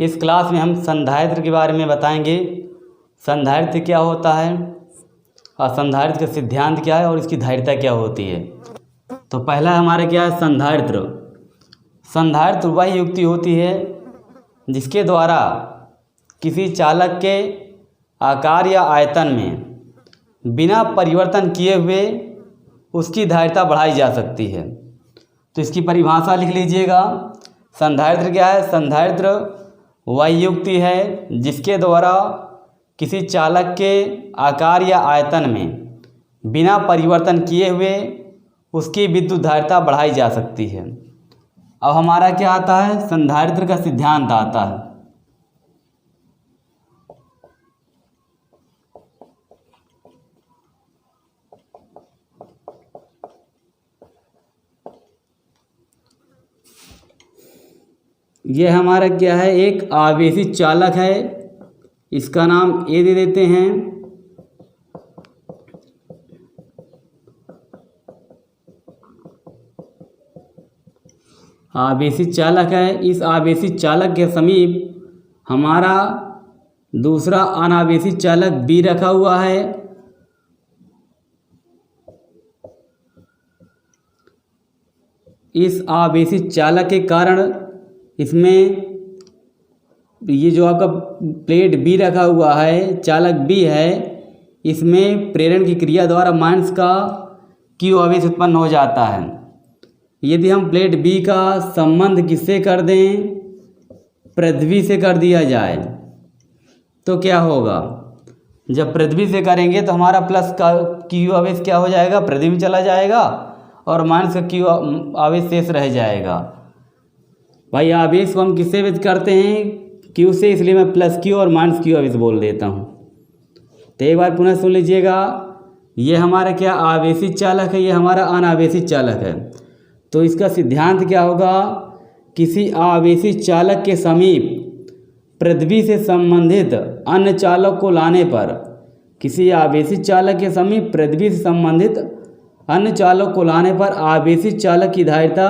इस क्लास में हम संधारित्र के बारे में बताएंगे। संधारित्र क्या होता है और संधारित्र का सिद्धांत क्या है और इसकी धारिता क्या होती है। तो पहला हमारा क्या है, संधारित्र। संधारित्र वह युक्ति होती है जिसके द्वारा किसी चालक के आकार या आयतन में बिना परिवर्तन किए हुए उसकी धारिता बढ़ाई जा सकती है। तो इसकी परिभाषा लिख लीजिएगा। संधारित्र क्या है? संधारित्र वह युक्ति है जिसके द्वारा किसी चालक के आकार या आयतन में बिना परिवर्तन किए हुए उसकी विद्युत धारिता बढ़ाई जा सकती है। अब हमारा क्या आता है, संधारित्र का सिद्धांत आता है। यह हमारा क्या है, एक आवेशी चालक है। इसका नाम ए दे देते हैं। आवेशी चालक है। इस आवेशी चालक के समीप हमारा दूसरा अनावेशी चालक बी रखा हुआ है। इस आवेशी चालक के कारण इसमें ये जो आपका प्लेट बी रखा हुआ है, चालक बी है, इसमें प्रेरण की क्रिया द्वारा माइनस का क्यू आवेश उत्पन्न हो जाता है। यदि हम प्लेट बी का संबंध किससे कर दें, पृथ्वी से कर दिया जाए, तो क्या होगा, जब पृथ्वी से करेंगे तो हमारा प्लस का क्यू आवेश क्या हो जाएगा, पृथ्वी में चला जाएगा और माइनस का क्यू आवेश शेष रह जाएगा। भाई आवेश को हम किससे व्यक्त करते हैं, क्यू से, इसलिए मैं प्लस क्यू और माइनस क्यू आवेश बोल देता हूँ। तो एक बार पुनः सुन लीजिएगा। ये हमारा क्या आवेशी चालक है, ये हमारा अनावेशी चालक है। तो इसका सिद्धांत क्या होगा, किसी आवेशी चालक के समीप पृथ्वी से संबंधित अन्य चालक को लाने पर, किसी आवेशी चालक के समीप पृथ्वी से संबंधित अन्य चालक को लाने पर आवेशी चालक की धारिता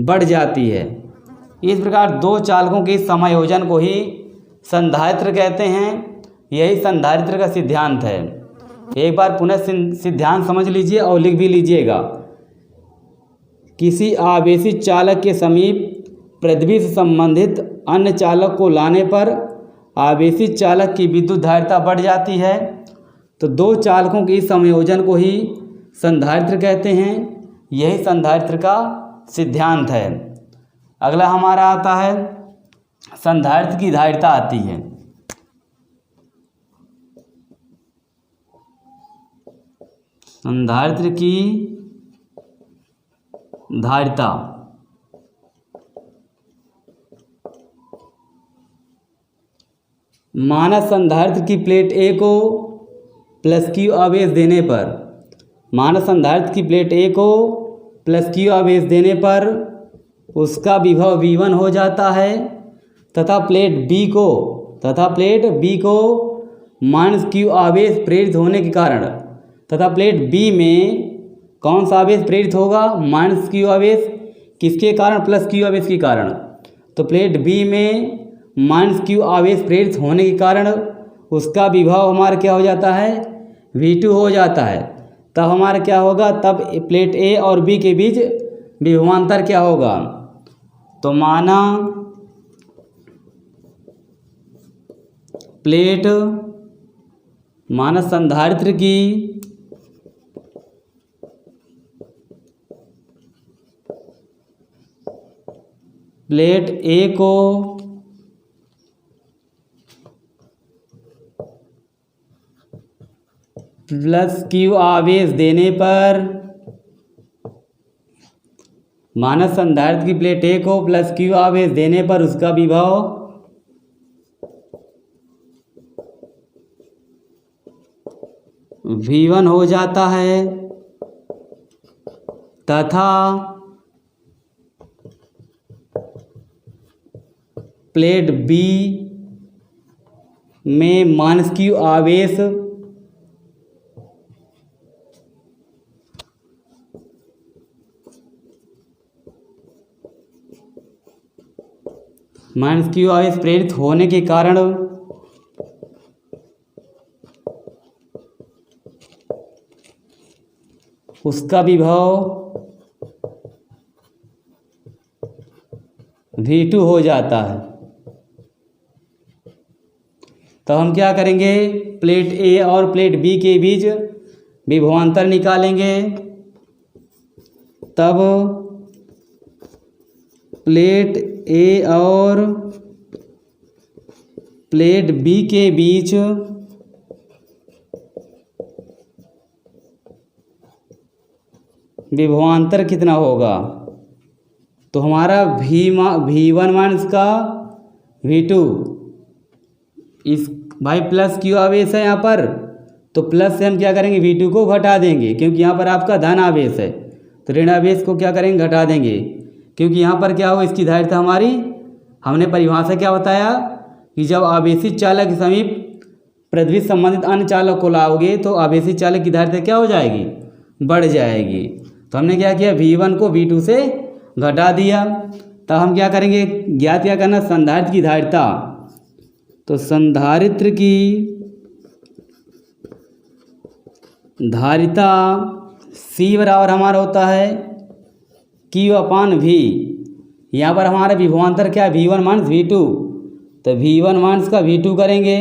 बढ़ जाती है। इस प्रकार दो चालकों के समायोजन को ही संधारित्र कहते हैं। यही संधारित्र का सिद्धांत है। एक बार पुनः सिद्धांत समझ लीजिए और लिख भी लीजिएगा। किसी आवेशी चालक के समीप पृथ्वी से संबंधित अन्य चालक को लाने पर आवेशी चालक की विद्युत धारिता बढ़ जाती है। तो दो चालकों के इस संयोजन को ही संधारित्र कहते हैं। यही संधारित्र का सिद्धांत है। अगला हमारा आता है, संधारित्र की धारिता आती है। संधारित्र की धारिता माना संधारित्र की प्लेट ए को प्लस क्यू आवेश देने पर, माना संधारित्र की प्लेट ए को प्लस क्यू आवेश देने पर उसका विभव V1 हो जाता है तथा प्लेट बी को माइनस क्यू आवेश प्रेरित होने के कारण, तथा प्लेट बी में कौन सा आवेश प्रेरित होगा, माइनस क्यू आवेश। किसके कारण, प्लस क्यू आवेश के कारण। तो प्लेट बी में माइनस क्यू आवेश प्रेरित होने के कारण उसका विभव हमारा क्या हो जाता है, V2 हो जाता है। तब हमारा क्या होगा, तब प्लेट ए और बी के बीच विभवांतर क्या होगा। तो माना संधारित्र की प्लेट ए को प्लस क्यू आवेश देने पर, माना संधारित्र की प्लेट ए को प्लस क्यू आवेश देने पर उसका विभव V1 हो जाता है तथा प्लेट बी में माइनस क्यू आवेश माइनस क्यू आवेश प्रेरित होने के कारण उसका विभव V2 हो जाता है। तो हम क्या करेंगे, प्लेट ए और प्लेट बी के बीच विभवांतर निकालेंगे, तब प्लेट ए और प्लेट बी के बीच विभवांतर कितना होगा। तो हमारा V1 माइनस का V2, इस भाई प्लस क्यू आवेश है यहाँ पर, तो प्लस से हम क्या करेंगे, V2 को घटा देंगे, क्योंकि यहाँ पर आपका धन आवेश है। तो ऋण आवेश को क्या करेंगे, घटा देंगे, क्योंकि यहाँ पर क्या हो, इसकी धारिता हमारी, हमने परिभाषा क्या बताया कि जब आवेशित चालक के समीप प्रतिविध संबंधित अन्य चालक को लाओगे तो आवेशित चालक की धारिता क्या हो जाएगी, बढ़ जाएगी। तो हमने क्या किया, V1 को V2 से घटा दिया। तब हम क्या करेंगे, ज्ञात क्या करना, संधारित्र की धारिता। तो संधारित्र की धारिता C बराबर हमारा होता है Q/V। यहाँ पर हमारा विभवांतर क्या है, V1 माइनस V2। तो V1 माइनस का V2 करेंगे।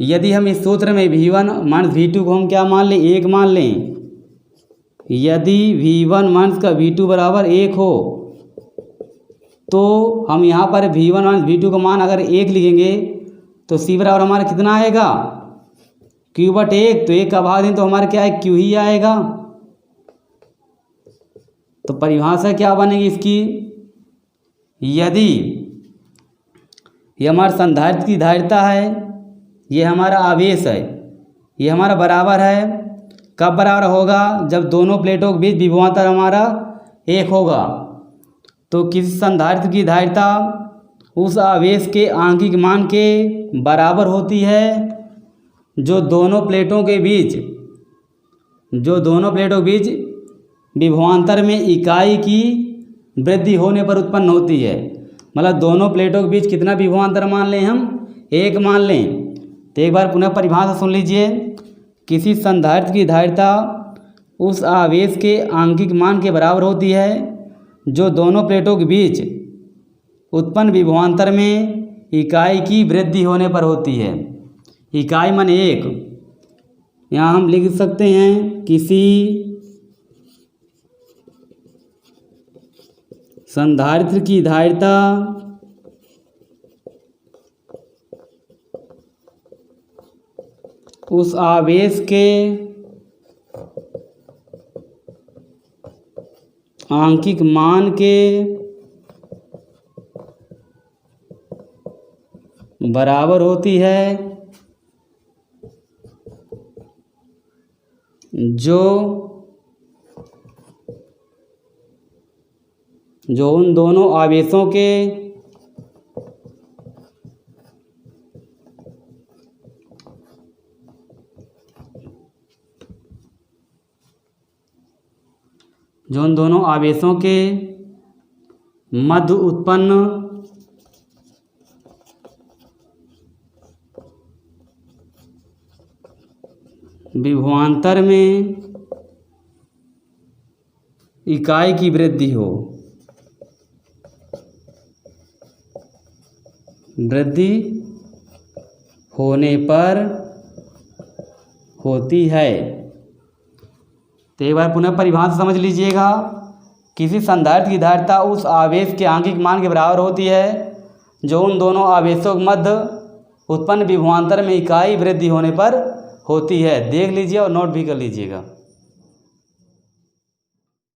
यदि हम इस सूत्र में V1 माइनस V2 को हम क्या मान लें, 1 मान लें, यदि V1 माइनस का V2 बराबर 1 हो तो हम यहाँ पर V1 माइनस V2 का मान अगर 1 लिखेंगे तो C बराबर हमारा कितना आएगा, Q/1। तो 1 का भाग दें तो हमारा क्या है, Q ही आएगा। तो परिभाषा क्या बनेगी इसकी, यदि ये हमारा संधारित्र की धारिता है, ये हमारा आवेश है, ये हमारा बराबर है, कब बराबर होगा, जब दोनों प्लेटों के बीच विभवांतर हमारा 1 होगा। तो किसी संधारित्र की धारिता उस आवेश के आंशिक मान के बराबर होती है जो दोनों प्लेटों के बीच विभवांतर में इकाई की वृद्धि होने पर उत्पन्न होती है। मतलब दोनों प्लेटों के बीच कितना विभवांतर मान लें हम, 1 मान लें। तो एक बार पुनः परिभाषा सुन लीजिए, किसी संधारित्र की धारिता उस आवेश के आंशिक मान के बराबर होती है जो दोनों प्लेटों के बीच उत्पन्न विभवांतर में इकाई की वृद्धि होने पर होती है। इकाई मान 1, यहाँ हम लिख सकते हैं किसी संधारित्र की धारिता उस आवेश के आंशिक मान के बराबर होती है जो उन दोनों आवेशों के मध्य उत्पन्न विभवांतर में इकाई की वृद्धि हो, वृद्धि होने पर होती है। तो एक बार पुनः परिभाषा समझ लीजिएगा, किसी संधारित्र की धारिता उस आवेश के आंशिक मान के बराबर होती है जो उन दोनों आवेशों के मध्य उत्पन्न विभवांतर में इकाई वृद्धि होने पर होती है। देख लीजिए और नोट भी कर लीजिएगा।